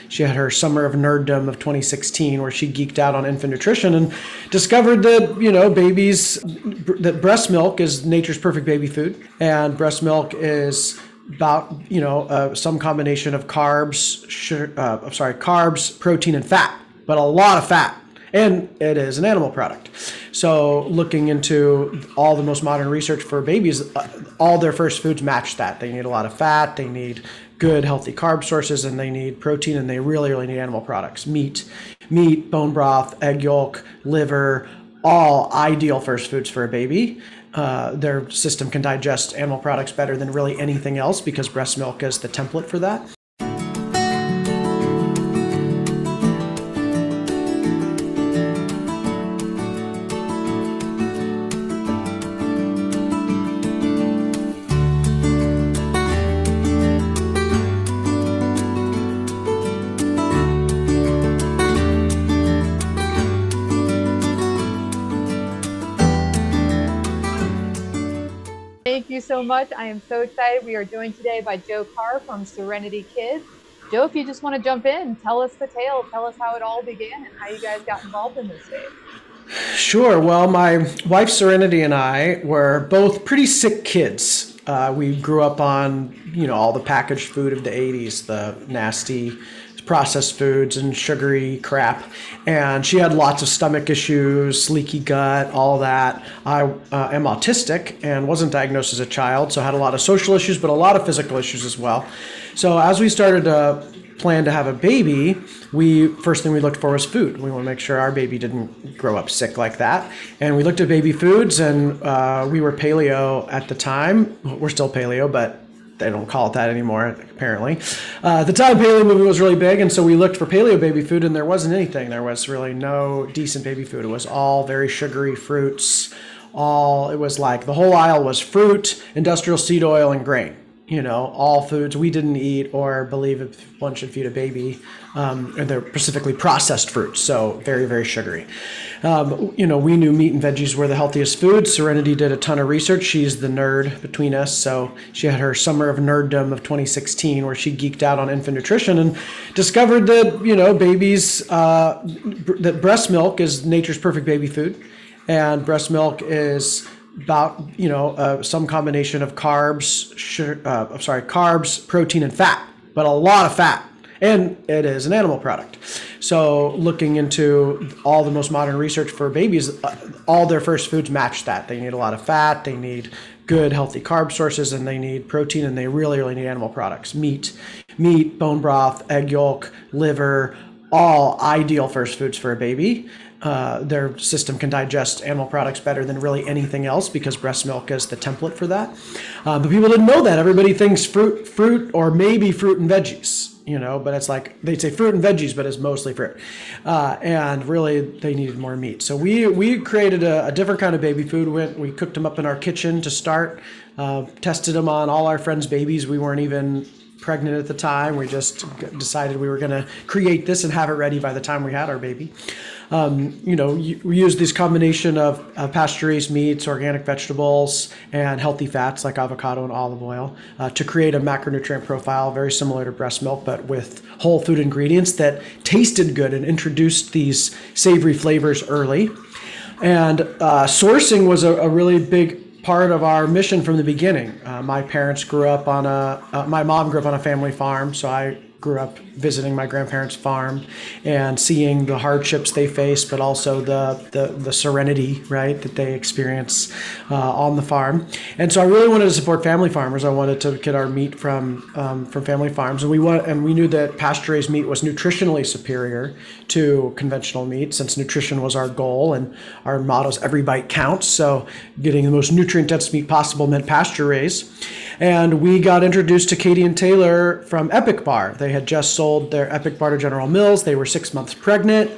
She had her summer of nerddom of 2016 where she geeked out on infant nutrition and discovered that, that breast milk is nature's perfect baby food. And breast milk is about, some combination of carbs, protein, and fat, but a lot of fat. And it is an animal product. So looking into all the most modern research for babies, all their first foods match that. They need a lot of fat, they need good healthy carb sources, and they need protein, and they really, really need animal products. Meat, bone broth, egg yolk, liver, all ideal first foods for a baby. Their system can digest animal products better than really anything else because breast milk is the template for that. Thank you so much. I am so excited. We are joined today by Joe Carr from Serenity Kids. Joe, if you just want to jump in, tell us the tale. Tell us how it all began and how you guys got involved in this space. Sure. Well, my wife Serenity and I were both pretty sick kids. We grew up on, all the packaged food of the 80s, the nasty processed foods and sugary crap. And she had lots of stomach issues, leaky gut, all that. I am autistic and wasn't diagnosed as a child, so I had a lot of social issues, but a lot of physical issues as well. So as we started to plan to have a baby, first thing we looked for was food. We want to make sure our baby didn't grow up sick like that. And we looked at baby foods, and we were paleo at the time. We're still paleo, but they don't call it that anymore, apparently. At the time, paleo movement was really big, and so we looked for paleo baby food, and there wasn't anything. There was really no decent baby food. It was all very sugary fruits. It was like the whole aisle was fruit, industrial seed oil, and grain. All foods we didn't eat or believe if one should feed a baby. And they're specifically processed fruits, so very, very sugary. We knew meat and veggies were the healthiest foods. Serenity did a ton of research. She's the nerd between us, so she had her summer of nerddom of 2016 where she geeked out on infant nutrition and discovered that, that breast milk is nature's perfect baby food. And breast milk is about, some combination of carbs, protein, and fat, but a lot of fat. And it is an animal product. So looking into all the most modern research for babies, all their first foods match that. They need a lot of fat, they need good healthy carb sources, and they need protein, and they really, really need animal products. Meat, bone broth, egg yolk, liver, all ideal first foods for a baby. Their system can digest animal products better than really anything else because breast milk is the template for that. But people didn't know that. Everybody thinks fruit, or maybe fruit and veggies, but it's like they'd say fruit and veggies, but it's mostly fruit. And really, they needed more meat. So we created a different kind of baby food. We cooked them up in our kitchen to start, tested them on all our friends' babies. We weren't even pregnant at the time. We just decided we were going to create this and have it ready by the time we had our baby. We use this combination of pasture-raised meats, organic vegetables, and healthy fats like avocado and olive oil to create a macronutrient profile very similar to breast milk, but with whole food ingredients that tasted good and introduced these savory flavors early. And sourcing was a really big part of our mission from the beginning. My parents grew up my mom grew up on a family farm, so I grew up visiting my grandparents' farm and seeing the hardships they face, but also the serenity, right, that they experience on the farm. And so I really wanted to support family farmers. I wanted to get our meat from family farms, and we knew that pasture-raised meat was nutritionally superior to conventional meat, since nutrition was our goal, and our motto is every bite counts. So getting the most nutrient-dense meat possible meant pasture-raised. And we got introduced to Katie and Taylor from Epic Bar. They had just sold their Epic Bar to General Mills. They were 6 months pregnant.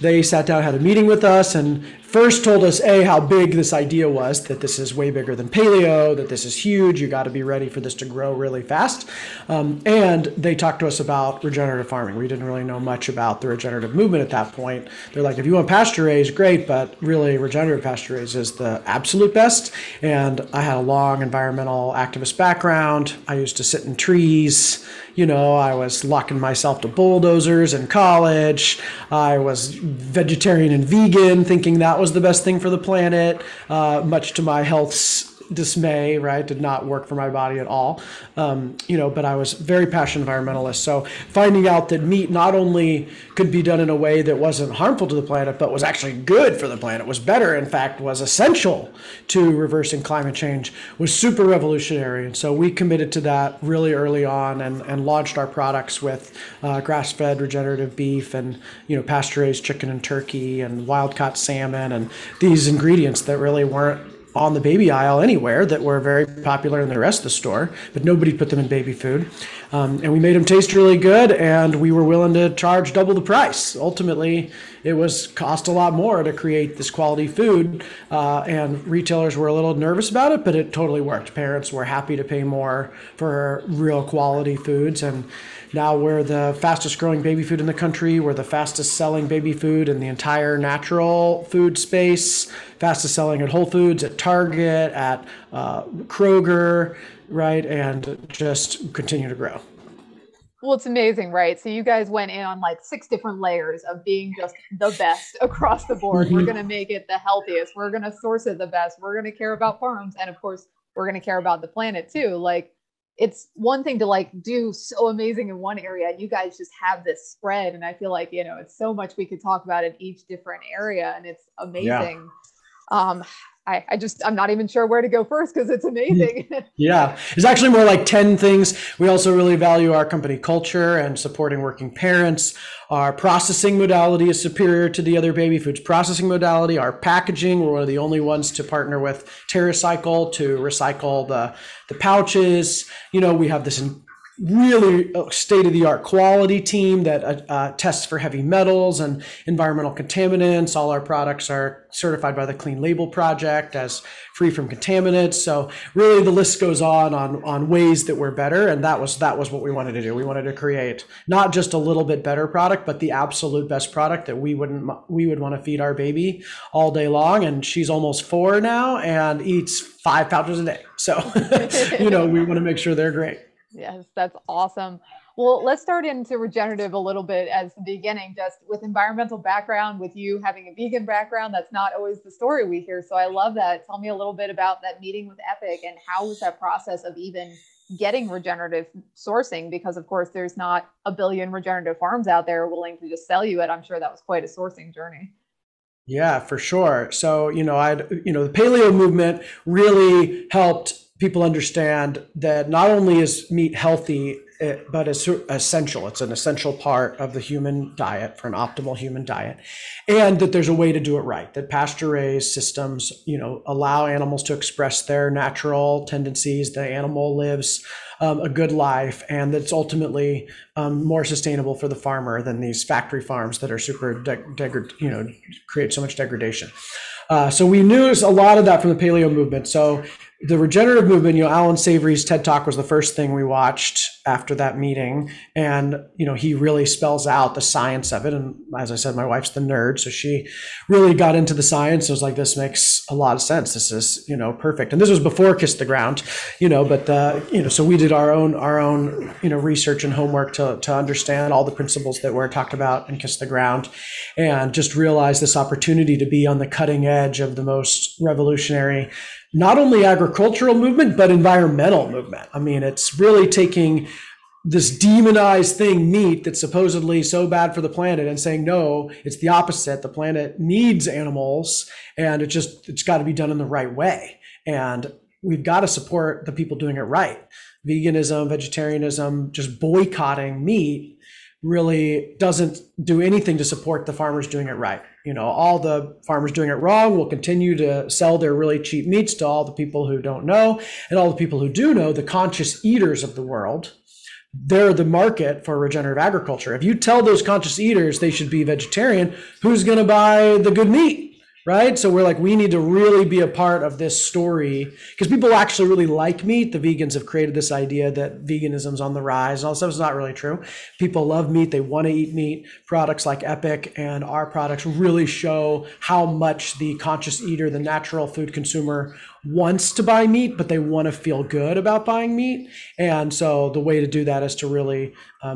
They sat down, had a meeting with us, and first told us how big this idea was, that this is way bigger than paleo, that this is huge, you got to be ready for this to grow really fast. And they talked to us about regenerative farming. We didn't really know much about the regenerative movement at that point. They're like, if you want pasture raised, great, but really regenerative pasture raised is the absolute best. And I had a long environmental activist background. I used to sit in trees. I was locking myself to bulldozers in college. I was vegetarian and vegan, thinking that was the best thing for the planet, much to my health's dismay, right? Did not work for my body at all. But I was very passionate environmentalist. So finding out that meat not only could be done in a way that wasn't harmful to the planet, but was actually good for the planet, was better, in fact, was essential to reversing climate change, was super revolutionary. And so we committed to that really early on and launched our products with grass-fed regenerative beef and, pasture-raised chicken and turkey and wild-caught salmon and these ingredients that really weren't on the baby aisle anywhere, that were very popular in the rest of the store, but nobody put them in baby food. And we made them taste really good, and we were willing to charge double the price. Ultimately, it cost a lot more to create this quality food, and retailers were a little nervous about it, but it totally worked. Parents were happy to pay more for real quality foods, and now we're the fastest growing baby food in the country. We're the fastest selling baby food in the entire natural food space, fastest selling at Whole Foods, at Target, at Kroger, right? And just continue to grow. Well, it's amazing, right? So you guys went in on like 6 different layers of being just the best across the board. We're going to make it the healthiest. We're going to source it the best. We're going to care about farms. And of course, we're going to care about the planet too. Like, it's one thing to like do so amazing in one area, and you guys just have this spread. And I feel like, it's so much we could talk about in each different area, and it's amazing. Yeah. I'm not even sure where to go first because it's amazing. Yeah, it's actually more like 10 things. We also really value our company culture and supporting working parents. Our processing modality is superior to the other baby foods processing modality. Our packaging, we're one of the only ones to partner with Terracycle to recycle the pouches. We have this really state-of-the-art quality team that tests for heavy metals and environmental contaminants. All our products are certified by the Clean Label Project as free from contaminants. So really the list goes on ways that we're better. And that was what we wanted to do. We wanted to create not just a little bit better product, but the absolute best product that we would want to feed our baby all day long. And she's almost 4 now and eats 5 pouches a day. So, we want to make sure they're great. Yes, that's awesome. Well, let's start into regenerative a little bit as the beginning, just with environmental background, with you having a vegan background. That's not always the story we hear. So I love that. Tell me a little bit about that meeting with Epic and how was that process of even getting regenerative sourcing? Because of course, there's not a billion regenerative farms out there willing to just sell you it. I'm sure that was quite a sourcing journey. Yeah, for sure. So, the paleo movement really helped people understand that not only is meat healthy, but it's essential. It's an essential part of the human diet for an optimal human diet, and that there's a way to do it right. That pasture-raised systems, allow animals to express their natural tendencies. The animal lives a good life, and that's ultimately more sustainable for the farmer than these factory farms that are super create so much degradation. So we knew a lot of that from the paleo movement. So the regenerative movement, Alan Savory's TED Talk was the first thing we watched after that meeting. And, he really spells out the science of it. And as I said, my wife's the nerd. So she really got into the science. It was like, this makes a lot of sense. This is, perfect. And this was before Kiss the Ground, so we did our own, research and homework to understand all the principles that were talked about in Kiss the Ground, and just realize this opportunity to be on the cutting edge of the most revolutionary, not only agricultural movement, but environmental movement. I mean, it's really taking this demonized thing, meat, that's supposedly so bad for the planet, and saying, no, it's the opposite. The planet needs animals, and it's got to be done in the right way. And we've got to support the people doing it right. Veganism, vegetarianism, just boycotting meat really doesn't do anything to support the farmers doing it right. All the farmers doing it wrong will continue to sell their really cheap meats to all the people who don't know, and all the people who do know, the conscious eaters of the world. They're the market for regenerative agriculture. If you tell those conscious eaters they should be vegetarian, who's going to buy the good meat? right? So we're like, we need to really be a part of this story because people actually really like meat. The vegans have created this idea that veganism's on the rise. And all this stuff is not really true. People love meat. They want to eat meat. Products like Epic and our products really show how much the conscious eater, the natural food consumer, wants to buy meat, but they want to feel good about buying meat. And so the way to do that is to really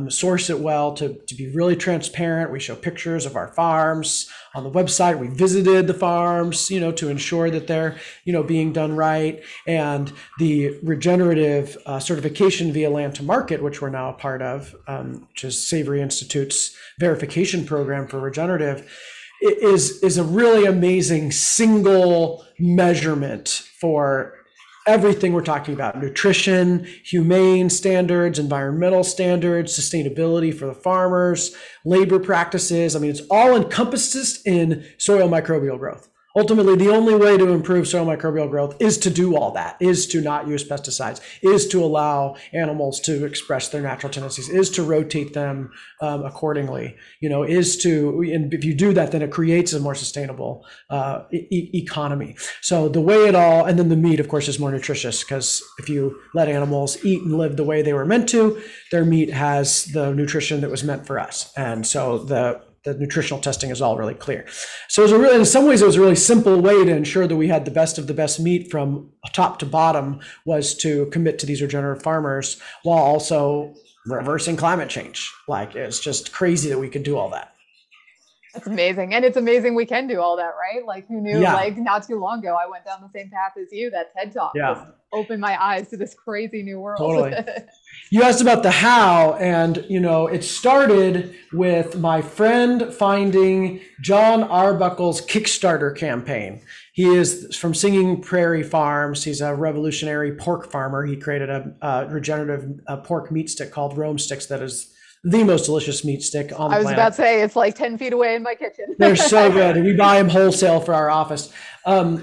source it well, to be really transparent. We show pictures of our farms on the website. We visited the farms, to ensure that they're, being done right. And the regenerative certification via Land to Market, which we're now a part of, which is Savory Institute's verification program for regenerative, is a really amazing single measurement for everything we're talking about: nutrition, humane standards, environmental standards, sustainability for the farmers, labor practices. I mean, it's all encompassed in soil microbial growth. Ultimately, the only way to improve soil microbial growth is to do all that, is to not use pesticides, is to allow animals to express their natural tendencies, is to rotate them accordingly, is to, and if you do that, then it creates a more sustainable economy. So the way it all, and then the meat, of course, is more nutritious, because if you let animals eat and live the way they were meant to, their meat has the nutrition that was meant for us. And so the nutritional testing is all really clear. So it was in some ways, it was a really simple way to ensure that we had the best of the best meat from top to bottom, was to commit to these regenerative farmers while also reversing climate change. Like, it's just crazy that we could do all that. That's amazing. And it's amazing we can do all that, right? Like, who knew, like not too long ago, I went down the same path as you. That TED Talk just opened my eyes to this crazy new world. Totally. You asked about the how, and it started with my friend finding John Arbuckle's Kickstarter campaign. He is from Singing Prairie Farms. He's a revolutionary pork farmer. He created a regenerative pork meat stick called Rome Sticks that is the most delicious meat stick on the planet. I was about to say, it's like 10 feet away in my kitchen. They're so good. We buy them wholesale for our office. My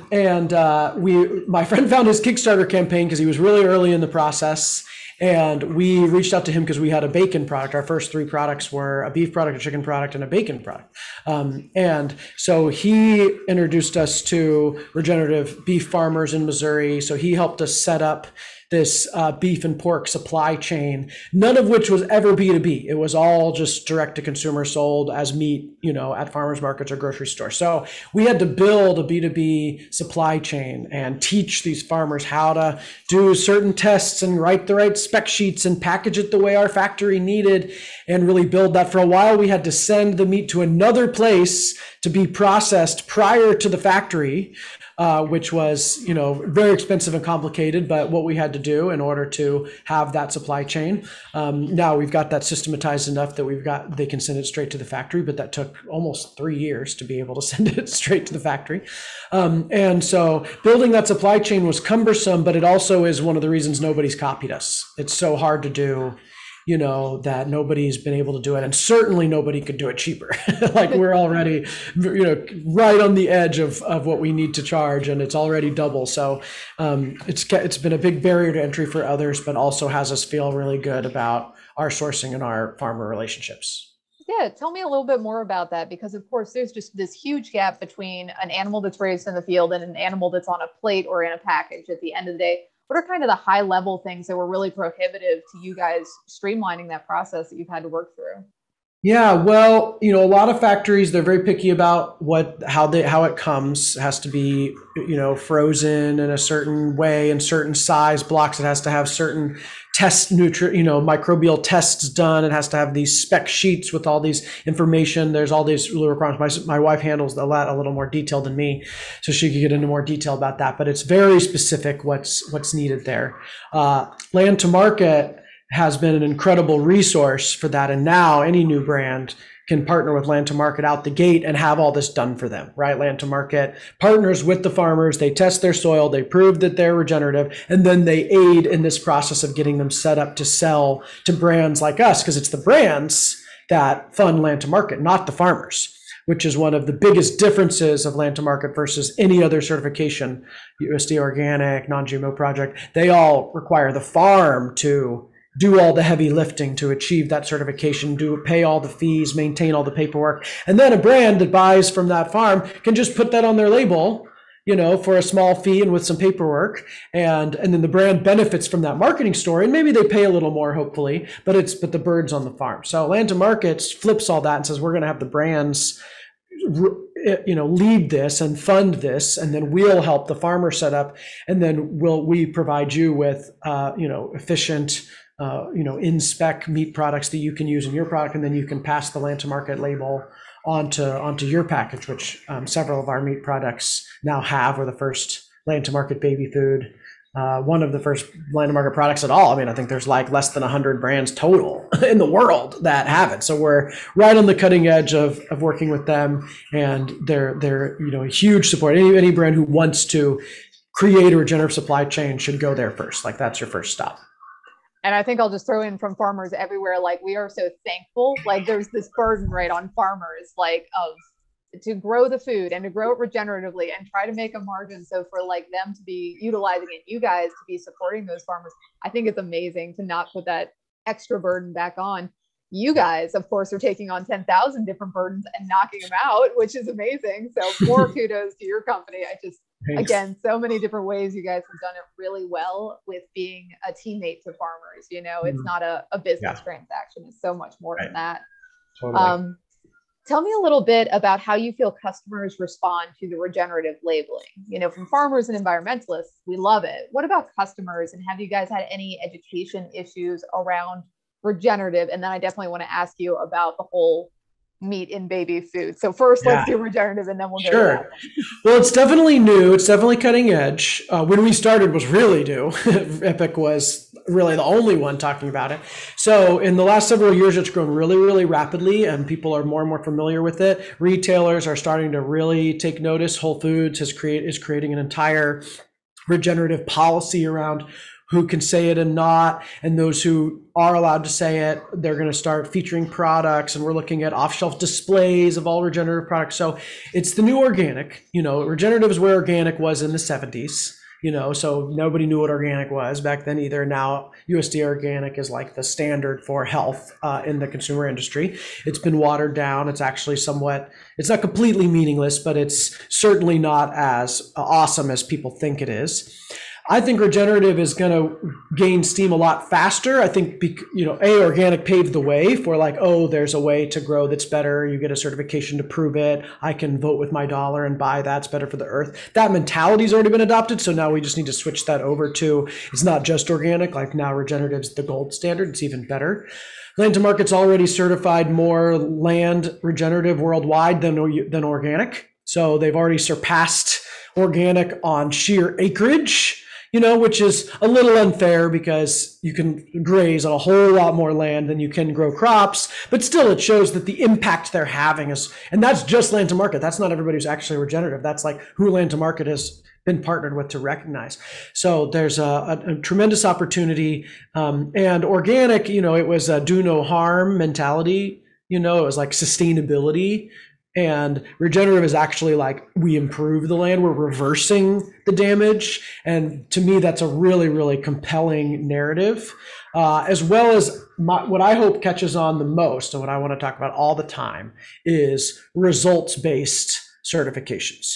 friend found his Kickstarter campaign because he was really early in the process. And we reached out to him because we had a bacon product. Our first 3 products were a beef product, a chicken product, and a bacon product. And so he introduced us to regenerative beef farmers in Missouri. So he helped us set up this beef and pork supply chain, none of which was ever B2B. It was all just direct to consumer, sold as meat, at farmers markets or grocery stores. So we had to build a B2B supply chain and teach these farmers how to do certain tests and write the right spec sheets and package it the way our factory needed, and really build that. For a while, we had to send the meat to another place to be processed prior to the factory, which was, very expensive and complicated, but what we had to do in order to have that supply chain. Now we've got that systematized enough that they can send it straight to the factory, but that took almost 3 years to be able to send it straight to the factory. And so building that supply chain was cumbersome, but it also is one of the reasons nobody's copied us. It's so hard to do, that nobody's been able to do it. And certainly nobody could do it cheaper. Like, we're already, right on the edge of what we need to charge, and it's already double. So it's been a big barrier to entry for others, but also has us feel really good about our sourcing and our farmer relationships. Yeah, tell me a little bit more about that, because of course there's just this huge gap between an animal that's raised in the field and an animal that's on a plate or in a package at the end of the day. What are kind of the high level things that were really prohibitive to you guys streamlining that process that you've had to work through? Yeah, well, a lot of factories, they're very picky about how it comes. It has to be, frozen in a certain way, in certain size blocks. It has to have certain microbial tests done. It has to have these spec sheets with all these information. There's all these little requirements. My wife handles that a little more detailed than me, so she could get into more detail about that. But it's very specific what's needed there. Land to Market has been an incredible resource for that. And now any new brand can partner with Land to Market out the gate and have all this done for them, right? Land to Market partners with the farmers. They test their soil. They prove that they're regenerative. And then they aid in this process of getting them set up to sell to brands like us, because it's the brands that fund Land to Market, not the farmers, which is one of the biggest differences of Land to Market versus any other certification, USDA organic, non-GMO project. They all require the farm to do all the heavy lifting to achieve that certification, pay all the fees, maintain all the paperwork. And then a brand that buys from that farm can just put that on their label, for a small fee and with some paperwork. And then the brand benefits from that marketing story. And maybe they pay a little more, hopefully, but the bird's on the farm. So Land to Markets flips all that and says, we're going to have the brands lead this and fund this, and then we'll help the farmer set up, and then we provide you with efficient in-spec meat products that you can use in your product, and then you can pass the Land to Market label onto your package, which several of our meat products now have. We're the first Land to Market baby food, one of the first Land to Market products at all. I mean, I think there's like less than 100 brands total in the world that have it. So we're right on the cutting edge of working with them, and they're a huge support. Any brand who wants to create a regenerative supply chain should go there first. Like, that's your first stop. And I think I'll just throw in from farmers everywhere. Like, we are so thankful. Like, there's this burden right on farmers, like, of to grow the food and to grow it regeneratively and try to make a margin. So for like them to be utilizing it, you guys to be supporting those farmers, I think it's amazing to not put that extra burden back on. You guys, of course, are taking on 10,000 different burdens and knocking them out, which is amazing. So more kudos to your company. Thanks. Again, so many different ways you guys have done it really well with being a teammate to farmers. It's not a business transaction. It's so much more than that. Totally. Tell me a little bit about how you feel customers respond to the regenerative labeling. From farmers and environmentalists, we love it. What about customers? And have you guys had any education issues around regenerative? And then I definitely want to ask you about the whole meat in baby food. So first, let's do regenerative, and then we'll go to that. Well, it's definitely new. It's definitely cutting edge. When we started was really new. Epic was really the only one talking about it. So in the last several years, it's grown really, really rapidly, and people are more and more familiar with it. Retailers are starting to really take notice. Whole Foods is creating an entire regenerative policy around who can say it and not, and those who are allowed to say it, they're going to start featuring products, and we're looking at off-shelf displays of all regenerative products. So it's the new organic. Regenerative is where organic was in the 70s. So nobody knew what organic was back then either. Now USDA organic is like the standard for health in the consumer industry. It's been watered down. It's actually it's not completely meaningless, but it's certainly not as awesome as people think it is. I think regenerative is going to gain steam a lot faster. I think, organic paved the way for there's a way to grow that's better. You get a certification to prove it. I can vote with my dollar and buy that's better for the earth. That mentality's already been adopted. So now we just need to switch that over to, it's not just organic. Like, now regenerative's the gold standard. It's even better. Land to Market's already certified more land regenerative worldwide than organic. So they've already surpassed organic on sheer acreage, which is a little unfair because you can graze on a whole lot more land than you can grow crops, but still it shows that the impact they're having and that's just Land to Market. That's not everybody who's actually regenerative. That's like who Land to Market has been partnered with to recognize. So there's a tremendous opportunity. And organic, it was a do no harm mentality, it was like sustainability. And regenerative is actually like, we improve the land, we're reversing the damage. And to me, that's a really, really compelling narrative, as well as what I hope catches on the most, and what I want to talk about all the time, is results-based certifications.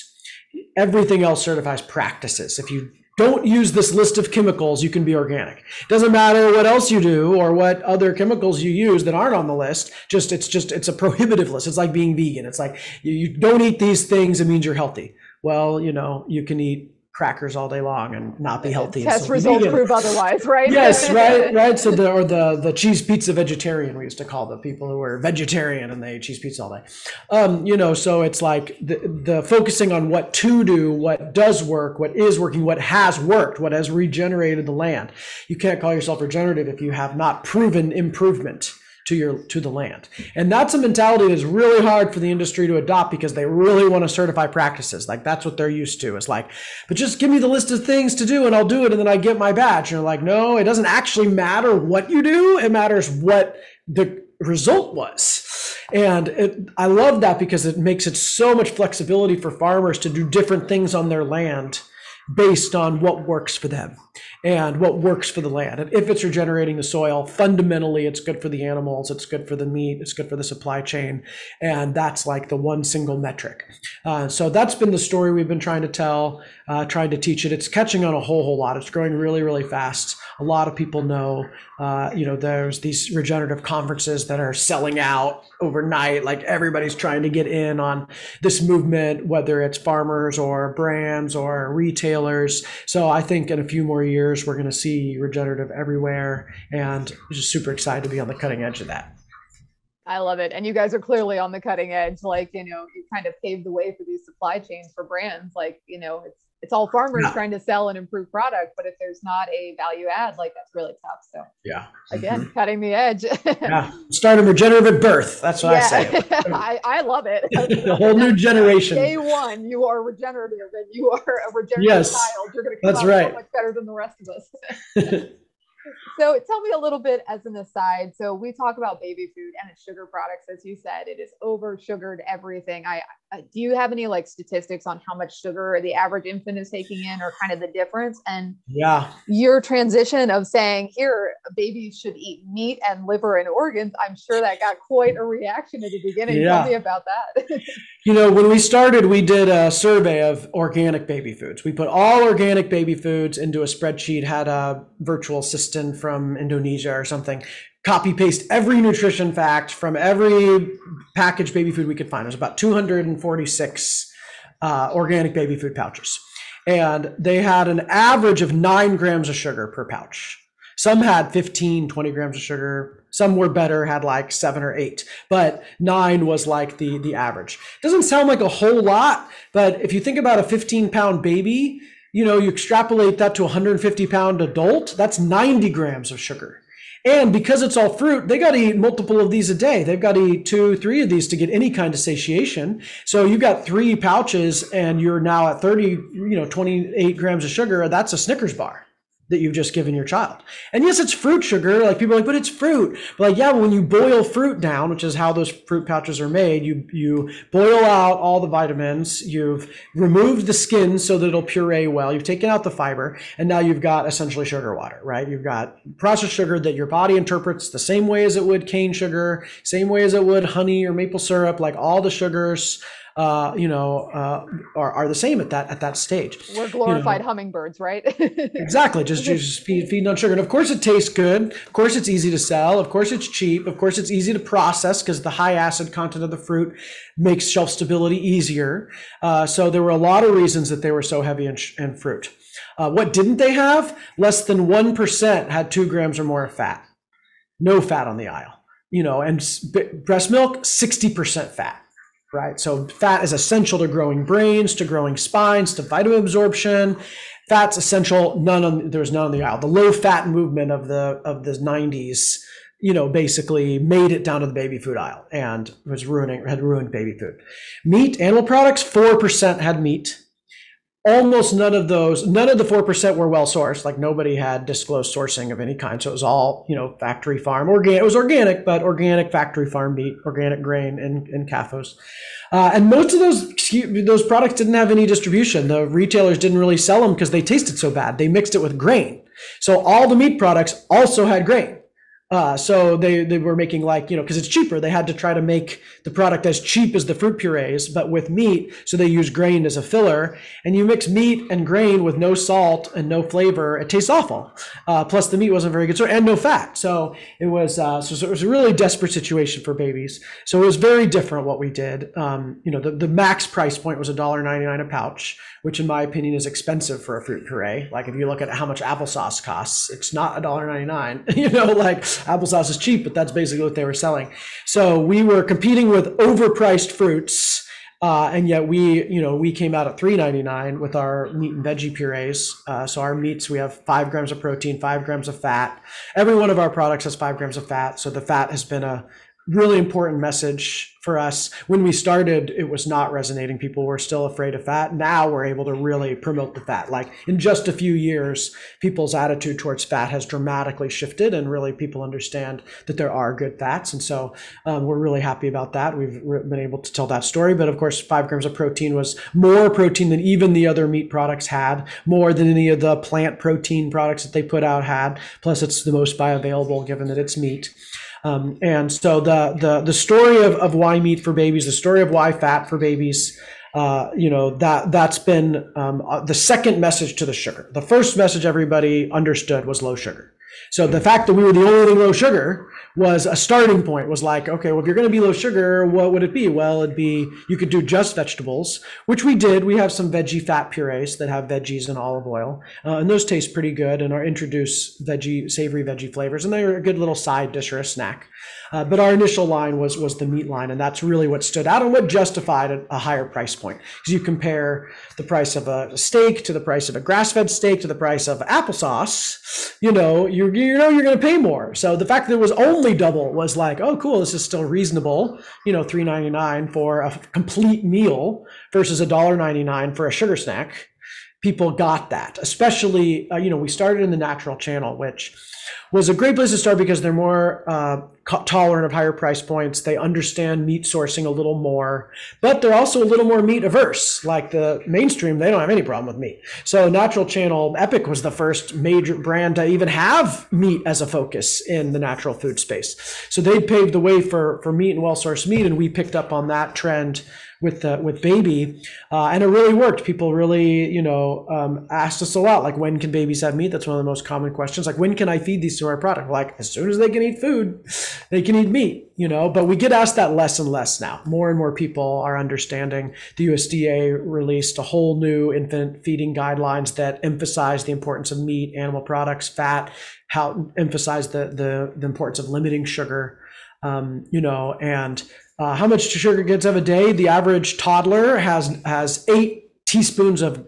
Everything else certifies practices. If you don't use this list of chemicals, you can be organic. It doesn't matter what else you do or what other chemicals you use that aren't on the list. It's a prohibitive list. It's like being vegan. It's like, you don't eat these things, it means you're healthy. Well, you can eat crackers all day long and not be healthy. Test results prove otherwise, right? Yes, right. So the cheese pizza vegetarian, we used to call the people who were vegetarian and they ate cheese pizza all day. So it's like the focusing on what to do, what does work, what is working, what has worked, what has regenerated the land. You can't call yourself regenerative if you have not proven improvement to the land. And that's a mentality that's really hard for the industry to adopt because they really want to certify practices. Like, that's what they're used to. It's like, but just give me the list of things to do and I'll do it, and then I get my badge. And you're like, no, it doesn't actually matter what you do. It matters what the result was. And I love that because it makes it so much flexibility for farmers to do different things on their land based on what works for them and what works for the land. And if it's regenerating the soil, fundamentally, it's good for the animals, it's good for the meat, it's good for the supply chain. And that's like the one single metric. So that's been the story we've been trying to tell, trying to teach it. It's catching on a whole lot. It's growing really, really fast. A lot of people know, there's these regenerative conferences that are selling out overnight. Like everybody's trying to get in on this movement, whether it's farmers or brands or retailers. So I think in a few more years, we're going to see regenerative everywhere, and I'm just super excited to be on the cutting edge of that. I love it. And you guys are clearly on the cutting edge. Like, you kind of paved the way for these supply chains for brands. Like, it's all farmers trying to sell an improved product, but if there's not a value add, like that's really tough. So again, cutting the edge. Start a regenerative at birth. That's what I say. I love it. A whole new generation. Day one, you are regenerative and you are a regenerative child. You're going to come out so much better than the rest of us. So tell me a little bit as an aside. So we talk about baby food and its sugar products, as you said, it is over sugared everything. Do you have any like statistics on how much sugar the average infant is taking in, or kind of the difference? And your transition of saying here, babies should eat meat and liver and organs, I'm sure that got quite a reaction at the beginning. Tell me about that. When we started, we did a survey of organic baby foods. We put all organic baby foods into a spreadsheet, had a virtual assistant from Indonesia or something, copy paste every nutrition fact from every packaged baby food we could find. It was about 246 organic baby food pouches. And they had an average of 9 grams of sugar per pouch. Some had 15, 20 grams of sugar. Some were better, had like 7 or 8, but 9 was like the average. Doesn't sound like a whole lot, but if you think about a 15-pound baby, you extrapolate that to a 150-pound adult, that's 90 grams of sugar. And because it's all fruit, they got to eat multiple of these a day. They've got to eat 2, 3 of these to get any kind of satiation. So you've got 3 pouches and you're now at 28 grams of sugar. That's a Snickers bar that you've just given your child. And yes, it's fruit sugar. Like people are like, but it's fruit. But when you boil fruit down, which is how those fruit pouches are made, you boil out all the vitamins, you've removed the skin so that it'll puree well, you've taken out the fiber, and now you've got essentially sugar water, right? You've got processed sugar that your body interprets the same way as it would cane sugar, same way as it would honey or maple syrup, like all the sugars are the same at that stage. We're glorified hummingbirds, right? Exactly. Just feeding on sugar. And of course it tastes good. Of course it's easy to sell. Of course it's cheap. Of course it's easy to process because the high acid content of the fruit makes shelf stability easier. So there were a lot of reasons that they were so heavy in fruit. What didn't they have? Less than 1% had 2 grams or more of fat. No fat on the aisle. And breast milk, 60% fat. Right. So fat is essential to growing brains, to growing spines, to vitamin absorption. Fat's essential. There was none on the aisle. The low fat movement of the 90s, basically made it down to the baby food aisle and had ruined baby food. Meat, animal products, 4% had meat. Almost none of the 4% were well sourced. Like nobody had disclosed sourcing of any kind. So it was all, factory farm, organic. It was organic, but organic factory farm meat, organic grain and CAFOs. And most of those products didn't have any distribution. The retailers didn't really sell them because they tasted so bad. They mixed it with grain. So all the meat products also had grain. So they were making because it's cheaper. They had to try to make the product as cheap as the fruit purees, but with meat. So they use grain as a filler, and you mix meat and grain with no salt and no flavor. It tastes awful. Plus the meat wasn't very good, and no fat. So it was, it was a really desperate situation for babies. So it was very different what we did. The max price point was $1.99 a pouch, which in my opinion is expensive for a fruit puree. Like if you look at how much applesauce costs, it's not $1.99, applesauce is cheap, but that's basically what they were selling. So we were competing with overpriced fruits, and yet we came out at $3.99 with our meat and veggie purees. So our meats, we have 5 grams of protein, 5 grams of fat. Every one of our products has 5 grams of fat. So the fat has been a really important message for us. When we started, it was not resonating. People were still afraid of fat. Now we're able to really promote the fat. Like in just a few years, people's attitude towards fat has dramatically shifted, and really people understand that there are good fats. And so we're really happy about that. We've been able to tell that story. But of course, 5 grams of protein was more protein than even the other meat products had, more than any of the plant protein products that they put out had. Plus, it's the most bioavailable given that it's meat. And so the story of why meat for babies, the story of why fat for babies, that's been the second message to the sugar. The first message everybody understood was low sugar. So the fact that we were the only thing low sugar was a starting point. Was like, okay, well, if you're going to be low sugar, what would it be? Well, it'd be, you could do just vegetables, which we did. We have some veggie fat purees that have veggies and olive oil, and those taste pretty good and are introduce savory veggie flavors, and they're a good little side dish or a snack. But our initial line was the meat line, and that's really what stood out and what justified a higher price point. Because you compare the price of a steak to the price of a grass-fed steak to the price of applesauce, you're going to pay more. So the fact that it was only double was like, oh, cool, this is still reasonable. $3.99 for a complete meal versus $1.99 for a sugar snack. People got that, especially, we started in the natural channel, which was a great place to start because they're more tolerant of higher price points. They understand meat sourcing a little more, but they're also a little more meat averse. Like the mainstream, they don't have any problem with meat. So natural channel, Epic was the first major brand to even have meat as a focus in the natural food space. So they paved the way for meat and well-sourced meat, and we picked up on that trend with baby, and it really worked. People really, asked us a lot, like, when can babies have meat? That's one of the most common questions. Like, when can I feed these to our product? Like, as soon as they can eat food, they can eat meat, but we get asked that less and less now. More and more people are understanding. The USDA released a whole new infant feeding guidelines that emphasize the importance of meat, animal products, fat, how emphasize the importance of limiting sugar, and how much sugar kids have a day. The average toddler has 8 teaspoons of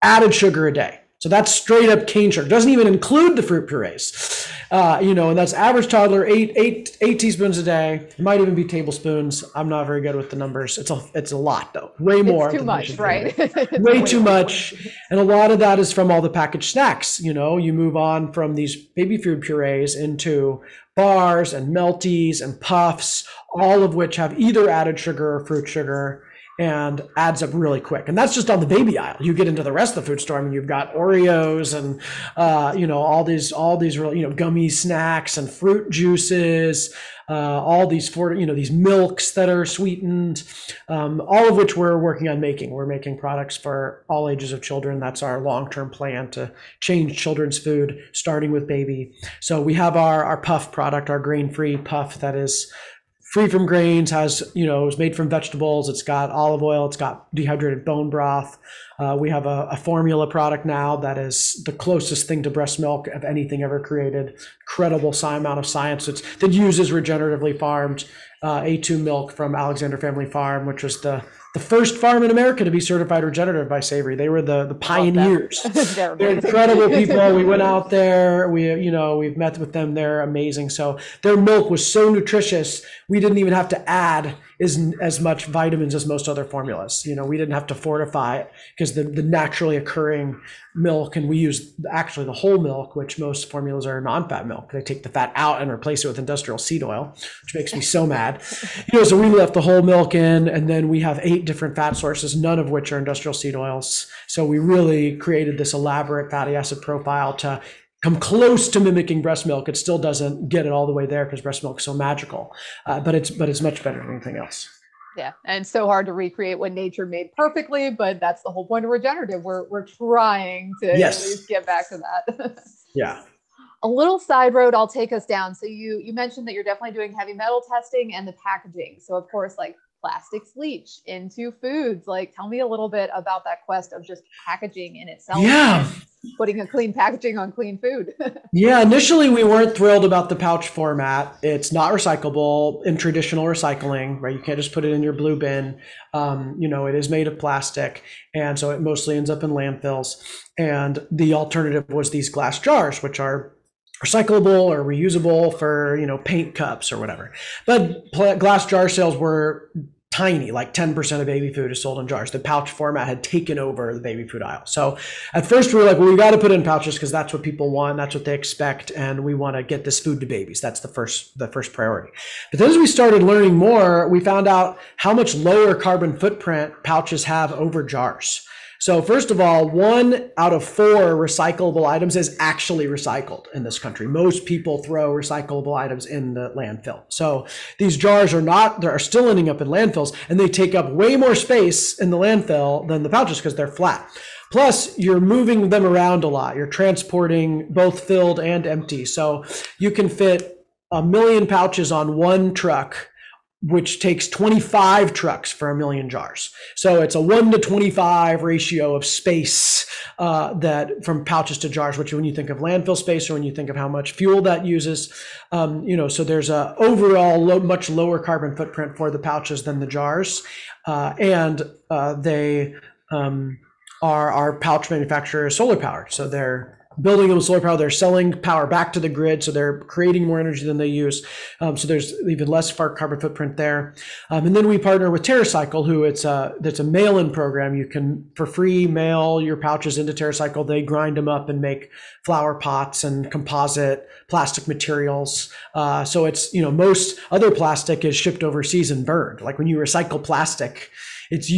added sugar a day. So that's straight up cane sugar. Doesn't even include the fruit purees. And that's average toddler, eight teaspoons a day. It might even be tablespoons. I'm not very good with the numbers. It's a lot though. Way more. It's too much, right? Way too much. And a lot of that is from all the packaged snacks. You move on from these baby food purees into bars and melties and puffs, all of which have either added sugar or fruit sugar, and adds up really quick. And that's just on the baby aisle. You get into the rest of the food store, I mean, you've got Oreos and all these real, gummy snacks and fruit juices, all these these milks that are sweetened, all of which we're working on making. We're making products for all ages of children. That's our long-term plan, to change children's food, starting with baby. So we have our puff product, our grain-free puff that is free from grains, is made from vegetables. It's got olive oil. It's got dehydrated bone broth. We have a formula product now that is the closest thing to breast milk of anything ever created. Incredible amount of science that uses regeneratively farmed A2 milk from Alexander Family Farm, which was the first farm in America to be certified regenerative by Savory. They were the pioneers. They're incredible people. We went out there. We've met with them. They're amazing. So their milk was so nutritious, we didn't even have to add as much vitamins as most other formulas. We didn't have to fortify it because the naturally occurring milk, and we use actually the whole milk, which most formulas are non-fat milk. They take the fat out and replace it with industrial seed oil, which makes me so mad. So we left the whole milk in, and then we have 8 different fat sources, none of which are industrial seed oils. So we really created this elaborate fatty acid profile to come close to mimicking breast milk. It still doesn't get it all the way there because breast milk is so magical, but it's much better than anything else. Yeah, and it's so hard to recreate what nature made perfectly, but that's the whole point of regenerative. We're trying to at least get back to that. Yeah. A little side road I'll take us down. So you mentioned that you're definitely doing heavy metal testing and the packaging. So of course, like, plastics leach into foods. Like, tell me a little bit about that quest of just packaging in itself. Yeah. Putting a clean packaging on clean food. Yeah, initially we weren't thrilled about the pouch format. It's not recyclable in traditional recycling, right? You can't just put it in your blue bin. It is made of plastic, and so it mostly ends up in landfills. And the alternative was these glass jars, which are recyclable or reusable for, paint cups or whatever. But glass jar sales were tiny, like 10% of baby food is sold in jars. The pouch format had taken over the baby food aisle. So at first we were like, well, we got to put it in pouches because that's what people want, that's what they expect, and we want to get this food to babies. That's the first priority. But then as we started learning more, we found out how much lower carbon footprint pouches have over jars. So first of all, 1 out of 4 recyclable items is actually recycled in this country. Most people throw recyclable items in the landfill. So these jars are still ending up in landfills, and they take up way more space in the landfill than the pouches because they're flat. Plus, you're moving them around a lot. You're transporting both filled and empty. So you can fit 1 million pouches on one truck, which takes 25 trucks for 1 million jars. So it's a 1 to 25 ratio of space that from pouches to jars, which when you think of landfill space or when you think of how much fuel that uses, so there's a overall much lower carbon footprint for the pouches than the jars. They our pouch manufacturer is solar powered. So they're building them with solar power, they're selling power back to the grid, so they're creating more energy than they use. So there's even less carbon footprint there. And then we partner with Terracycle, who that's a mail-in program. You can, for free, mail your pouches into Terracycle. They grind them up and make flower pots and composite plastic materials. So it's, most other plastic is shipped overseas and burned. Like when you recycle plastic, it's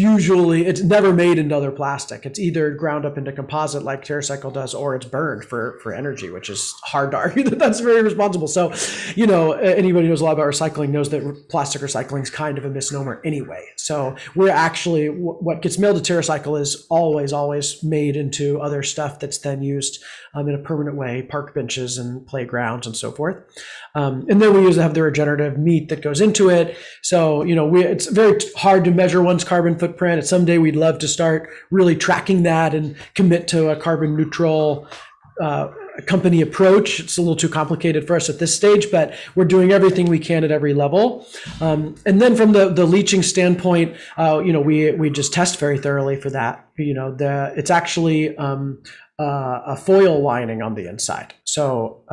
never made into other plastic. It's either ground up into composite like Terracycle does, or it's burned for energy, which is hard to argue that that's very responsible. So, anybody who knows a lot about recycling knows that plastic recycling is kind of a misnomer anyway. So we're actually, what gets mailed to Terracycle is always made into other stuff that's then used in a permanent way, park benches and playgrounds and so forth. And then we have the regenerative meat that goes into it. So, it's very hard to measure one's carbon footprint. And someday we'd love to start really tracking that and commit to a carbon neutral company approach. It's a little too complicated for us at this stage, but we're doing everything we can at every level. And then from the leaching standpoint, we just test very thoroughly for that. It's actually a foil lining on the inside. So,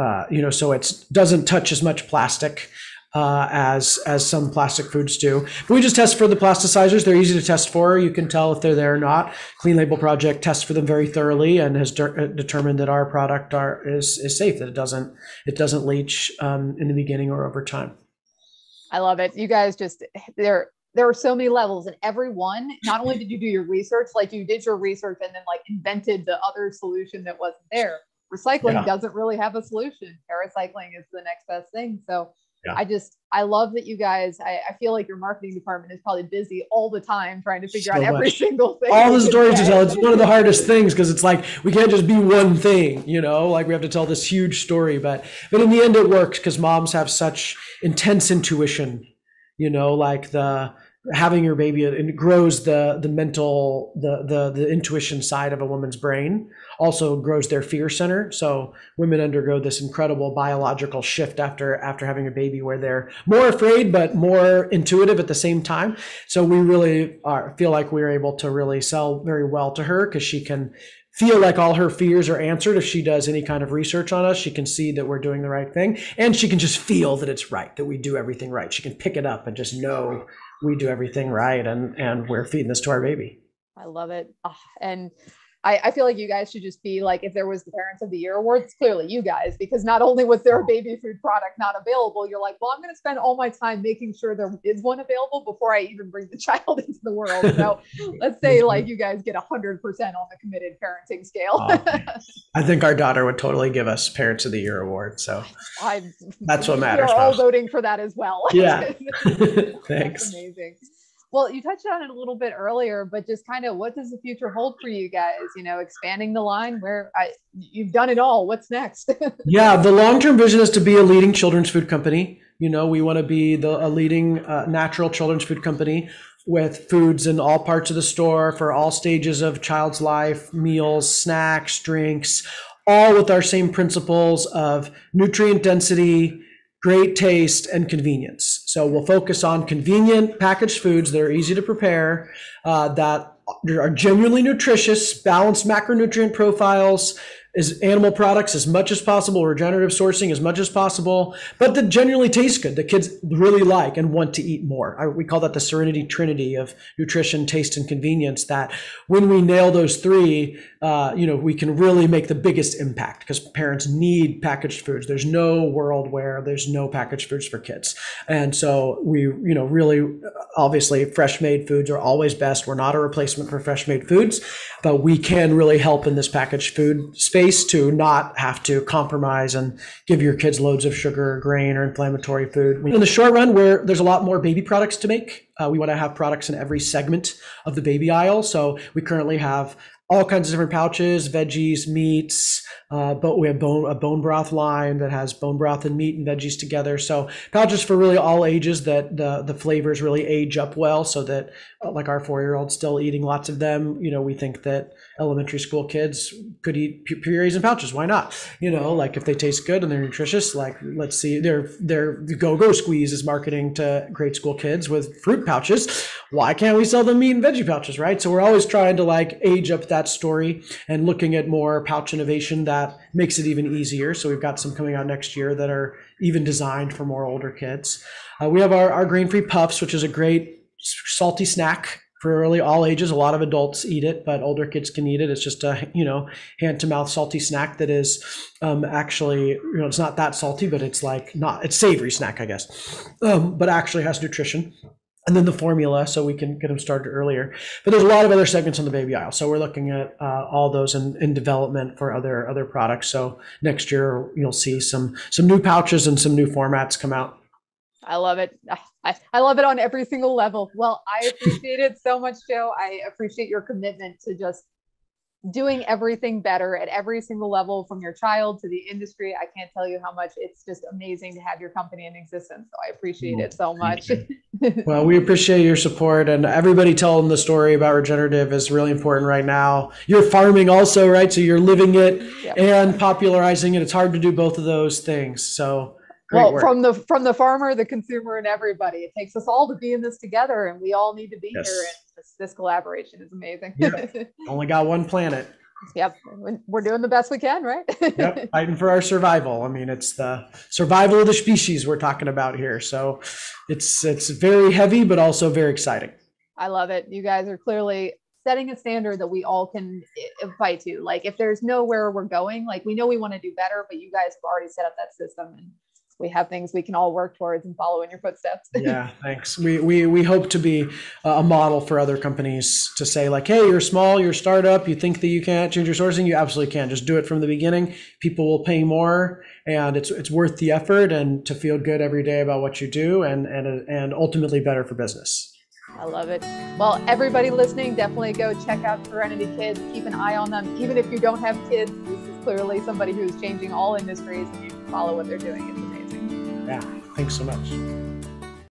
so it doesn't touch as much plastic as some plastic foods do. But we just test for the plasticizers. They're easy to test for. You can tell if they're there or not. Clean Label Project tests for them very thoroughly and has determined that our product is safe, that it doesn't leach in the beginning or over time. I love it. You guys there are so many levels, and every one, not only did you do your research, like you did your research and then like invented the other solution that wasn't there. Recycling doesn't really have a solution. Terracycling is the next best thing. So I love that you guys, I feel like your marketing department is probably busy all the time trying to figure out every single thing. All the stories to tell. It's one of the hardest things because it's like, we can't just be one thing, like we have to tell this huge story, but in the end it works because moms have such intense intuition, like having your baby, it grows the mental, the intuition side of a woman's brain, also grows their fear center. So women undergo this incredible biological shift after having a baby where they're more afraid, but more intuitive at the same time. So we really feel like we're able to really sell very well to her because she can feel like all her fears are answered. If she does any kind of research on us, she can see that we're doing the right thing. And she can just feel that it's right, that we do everything right. She can pick it up and just know we do everything right and we're feeding this to our baby. I love it. And I feel like you guys should just be like, if there was the Parents of the Year award, it's clearly you guys, because not only was there a baby food product not available, you're like, well, I'm going to spend all my time making sure there is one available before I even bring the child into the world. So let's say like you guys get 100% on the committed parenting scale. I think our daughter would totally give us Parents of the Year award. So that's what matters. We're all voting for that as well. Yeah. Thanks. That's amazing. Well, you touched on it a little bit earlier, but just kind of what does the future hold for you guys? Expanding the line you've done it all. What's next? Yeah, the long-term vision is to be a leading children's food company. We want to be a leading natural children's food company with foods in all parts of the store for all stages of child's life, meals, snacks, drinks, all with our same principles of nutrient density, great taste, and convenience. So we'll focus on convenient packaged foods that are easy to prepare, that are genuinely nutritious, balanced macronutrient profiles, is animal products as much as possible, regenerative sourcing as much as possible, but that genuinely taste good, that kids really like and want to eat more. We call that the Serenity Trinity of nutrition, taste, and convenience, that when we nail those three, we can really make the biggest impact, because parents need packaged foods. There's no world where there's no packaged foods for kids. And so we, really, obviously fresh made foods are always best. We're not a replacement for fresh made foods, but we can really help in this packaged food space to not have to compromise and give your kids loads of sugar or grain or inflammatory food. In the short run, where there's a lot more baby products to make, we want to have products in every segment of the baby aisle. So we currently have all kinds of different pouches, veggies, meats, but we have a bone broth line that has bone broth and meat and veggies together. So pouches for really all ages, that the flavors really age up well, so that like our 4-year-old still eating lots of them. We think that elementary school kids could eat purees and pouches. Why not? Like if they taste good and they're nutritious, like let's see, their Go-Go Squeeze is marketing to grade school kids with fruit pouches. Why can't we sell them meat and veggie pouches, right? So we're always trying to like age up that story and looking at more pouch innovation that makes it even easier. So we've got some coming out next year that are even designed for more older kids. We have our grain-free puffs, which is a great salty snack for really all ages. A lot of adults eat it, but older kids can eat it. It's just a, hand-to-mouth salty snack that is actually, it's not that salty, but it's it's savory snack, I guess, but actually has nutrition. And then the formula, so we can get them started earlier. But there's a lot of other segments on the baby aisle. So we're looking at all those in development for other products. So next year you'll see some new pouches and some new formats come out. I love it. I love it on every single level. Well, I appreciate it so much, Joe. I appreciate your commitment to just doing everything better at every single level, from your child to the industry. I can't tell you how much it's just amazing to have your company in existence. So I appreciate it so much. Well, we appreciate your support, and everybody telling the story about regenerative is really important right now. You're farming also, right? So you're living it and popularizing it. It's hard to do both of those things. So well, from the farmer, the consumer, and everybody, it takes us all to be in this together, and we all need to be here. And this collaboration is amazing. Yep. Only got one planet. Yep. We're doing the best we can, right? Yep. Fighting for our survival. I mean, it's the survival of the species we're talking about here. So it's very heavy, but also very exciting. I love it. You guys are clearly setting a standard that we all can fight to. Like, if there's nowhere we're going, like, we know we want to do better, but you guys have already set up that system, and we have things we can all work towards and follow in your footsteps. Yeah, thanks. We hope to be a model for other companies to say, like, hey, you're small, you're a startup, you think that you can't change your sourcing, you absolutely can. Just do it from the beginning. People will pay more, and it's worth the effort, and to feel good every day about what you do, and ultimately better for business. I love it. Well, everybody listening, definitely go check out Serenity Kids. Keep an eye on them. Even if you don't have kids, this is clearly somebody who's changing all industries, and you can follow what they're doing. It's amazing. Yeah, thanks so much.